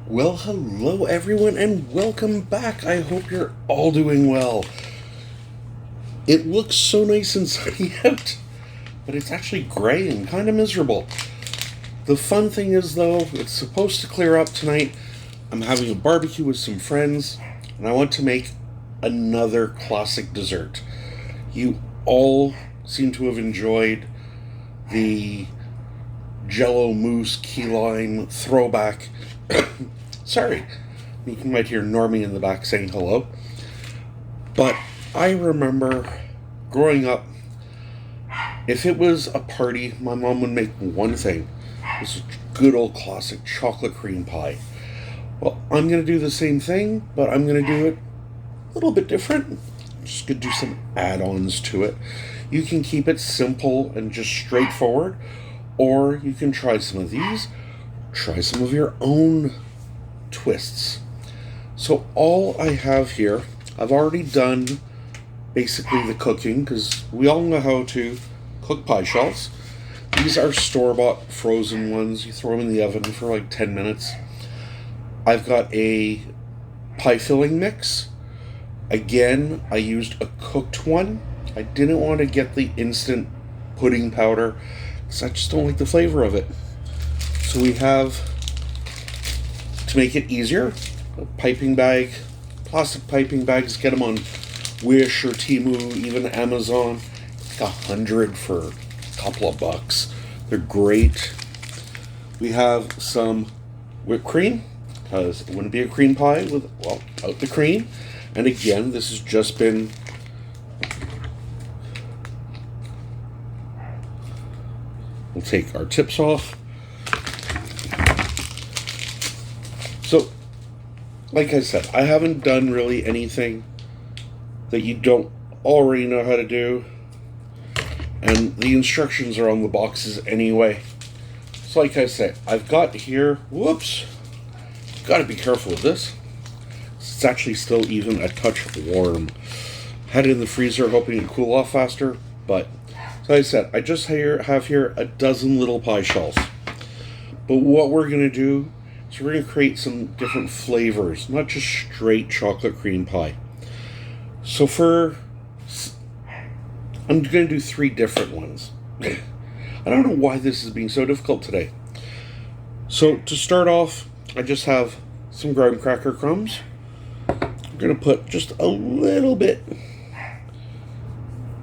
Well, hello everyone, and welcome back. I hope you're all doing well. It looks so nice and sunny out, but it's actually gray and kind of miserable. The fun thing is, though, it's supposed to clear up tonight. I'm having a barbecue with some friends, and I want to make another classic dessert. You all seem to have enjoyed the Jello mousse key lime throwback. Sorry, you might hear Normie in the back saying hello. But I remember growing up, if it was a party, my mom would make one thing. It was a good old classic chocolate cream pie. Well, I'm going to do the same thing, but I'm going to do it a little bit different. I'm just going to do some add-ons to it. You can keep it simple and just straightforward, or you can try some of these. Try some of your own twists. So all I have here, I've already done basically the cooking because we all know how to cook pie shells. These are store-bought frozen ones. You throw them in the oven for like 10 minutes. I've got a pie filling mix. Again, I used a cooked one. I didn't want to get the instant pudding powder because I just don't like the flavor of it. So we have, to make it easier, a piping bag, plastic piping bags. Get them on Wish or Temu, even Amazon. Like 100 for a couple of bucks. They're great. We have some whipped cream, because it wouldn't be a cream pie without the cream. And again, this has just been we'll take our tips off. So, like I said, I haven't done really anything that you don't already know how to do. And the instructions are on the boxes anyway. So like I said, I've got here, whoops, gotta be careful with this. It's actually still even a touch warm. Had it in the freezer hoping it'd cool off faster, but so like I said, I just have here a dozen little pie shells. But what we're gonna do, so we're going to create some different flavors, not just straight chocolate cream pie. So I'm going to do 3 different ones. I don't know why this is being so difficult today. So to start off, I just have some graham cracker crumbs. I'm going to put just a little bit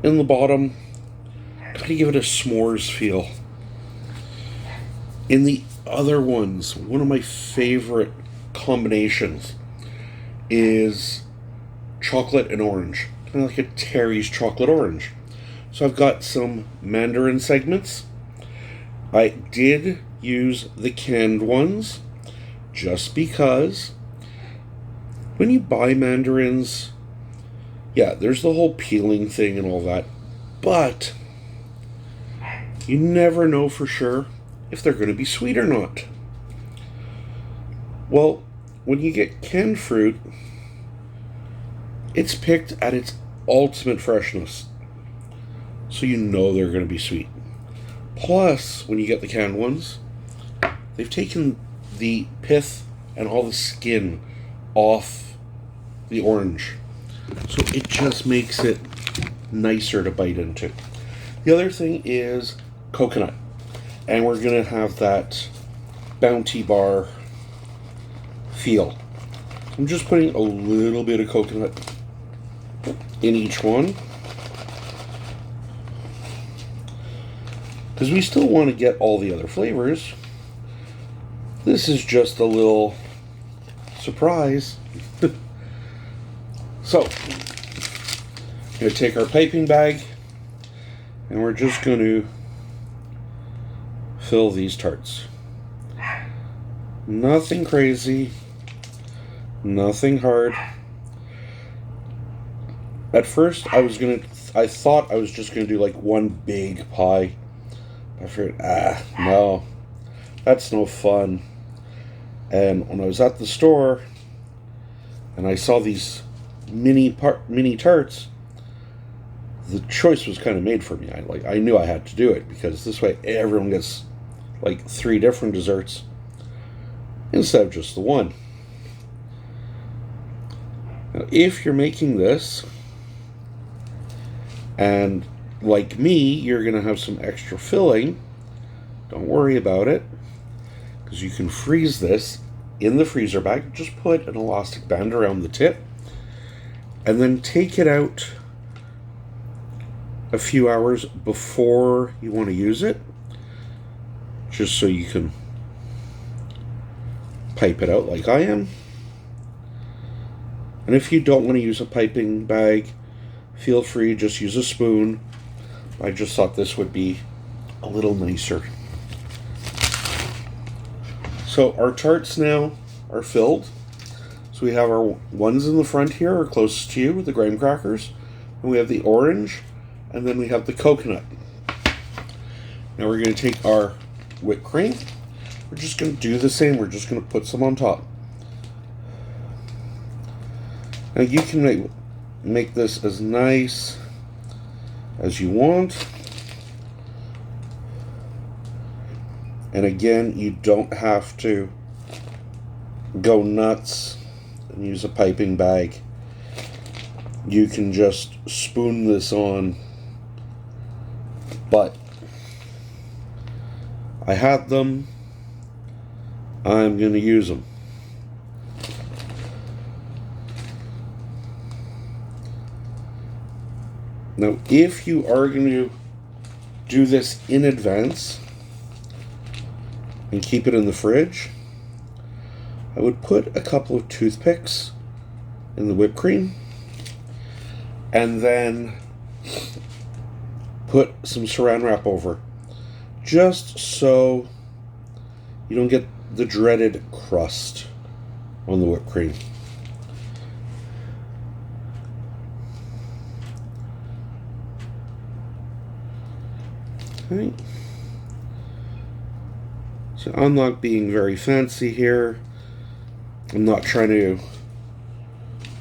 in the bottom. Kind of give it a s'mores feel. In the other ones, one of my favorite combinations is chocolate and orange, kind of like a Terry's chocolate orange. So I've got some mandarin segments. I did use the canned ones just because when you buy mandarins, yeah, there's the whole peeling thing and all that, but you never know for sure if they're going to be sweet or not. Well, when you get canned fruit, it's picked at its ultimate freshness, so you know they're going to be sweet. Plus, when you get the canned ones, they've taken the pith and all the skin off the orange, so it just makes it nicer to bite into. The other thing is coconut. And we're going to have that Bounty Bar feel. I'm just putting a little bit of coconut in each one, because we still want to get all the other flavors. This is just a little surprise. So, we're going to take our piping bag, and we're just going to fill these tarts. Nothing crazy, nothing hard. At first, I thought I was just gonna do like one big pie. I figured, no, that's no fun. And when I was at the store and I saw these mini tarts, the choice was kind of made for me. I knew I had to do it because this way everyone gets like 3 different desserts instead of just the one. Now, if you're making this, and like me, you're going to have some extra filling, don't worry about it, because you can freeze this in the freezer bag. Just put an elastic band around the tip, and then take it out a few hours before you want to use it, just so you can pipe it out like I am. And if you don't want to use a piping bag, feel free, just use a spoon. I just thought this would be a little nicer. So our tarts now are filled. So we have our ones in the front here are closest to you with the graham crackers. And we have the orange, and then we have the coconut. Now we're going to take our whipped cream. We're just going to do the same. We're just going to put some on top. Now you can make this as nice as you want. And again, you don't have to go nuts and use a piping bag. You can just spoon this on. But I had them. I'm going to use them. Now, if you are going to do this in advance and keep it in the fridge, I would put a couple of toothpicks in the whipped cream and then put some saran wrap over, just so you don't get the dreaded crust on the whipped cream. Okay. So I'm not being very fancy here. I'm not trying to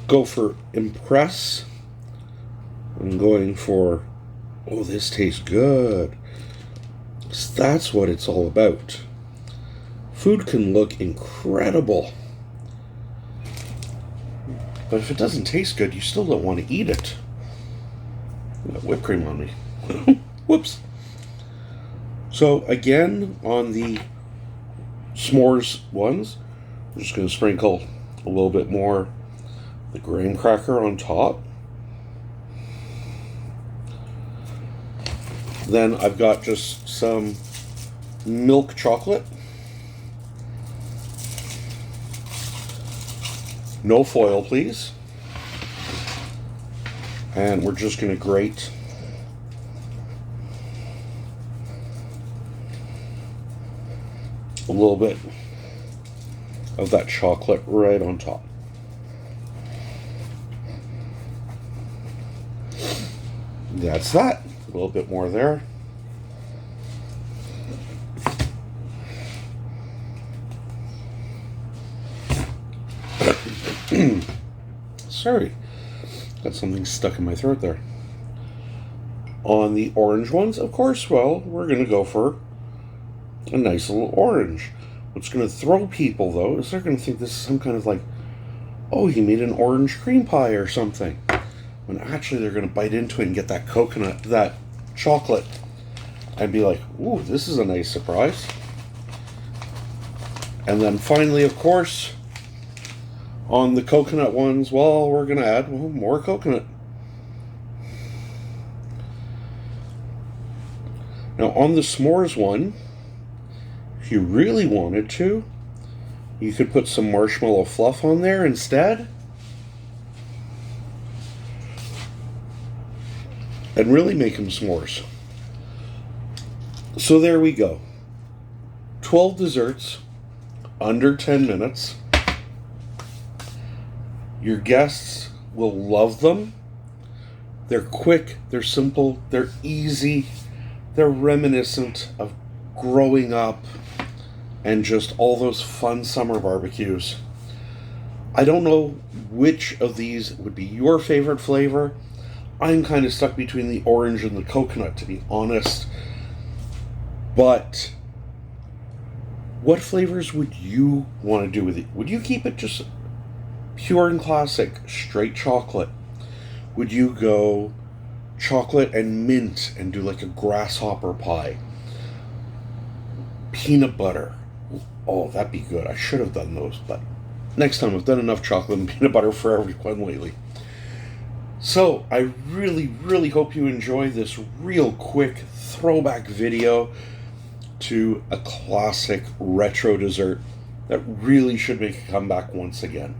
go for impress. I'm going for, oh, this tastes good. So that's what it's all about. Food can look incredible, but if it doesn't taste good, you still don't want to eat it. I got whipped cream on me. Whoops. So again, on the s'mores ones, I'm just going to sprinkle a little bit more the graham cracker on top. Then I've got just some milk chocolate. No foil, please. And we're just going to grate a little bit of that chocolate right on top. That's that. A little bit more there. Sorry, got something stuck in my throat there. On the orange ones, of course, well, we're going to go for a nice little orange. What's going to throw people, though, is they're going to think this is some kind of like, oh, he made an orange cream pie or something. When actually they're going to bite into it and get that coconut, that chocolate, and be like, ooh, this is a nice surprise. And then finally, of course, on the coconut ones, well, we're going to add more coconut. Now, on the s'mores one, if you really wanted to, you could put some marshmallow fluff on there instead. And really make them s'mores. So there we go. 12 desserts, under 10 minutes. Your guests will love them. They're quick, they're simple, they're easy, they're reminiscent of growing up and just all those fun summer barbecues. I don't know which of these would be your favorite flavor. I'm kind of stuck between the orange and the coconut, to be honest. But What flavors would you want to do with it? Would you keep it just pure and classic, straight chocolate? Would you go chocolate and mint and do like a grasshopper pie? Peanut butter. Oh, that'd be good. I should have done those, but next time. I've done enough chocolate and peanut butter for everyone lately. So, I really, really hope you enjoy this real quick throwback video to a classic retro dessert that really should make a comeback once again.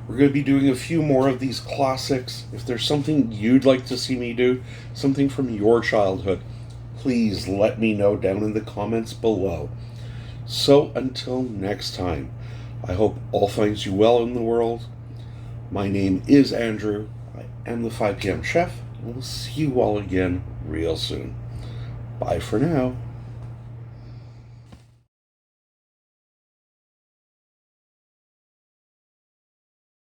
We're going to be doing a few more of these classics. If there's something you'd like to see me do, something from your childhood, please let me know down in the comments below. So until next time, I hope all finds you well in the world. My name is Andrew. I am the 5 p.m. Chef, and we'll see you all again real soon. Bye for now.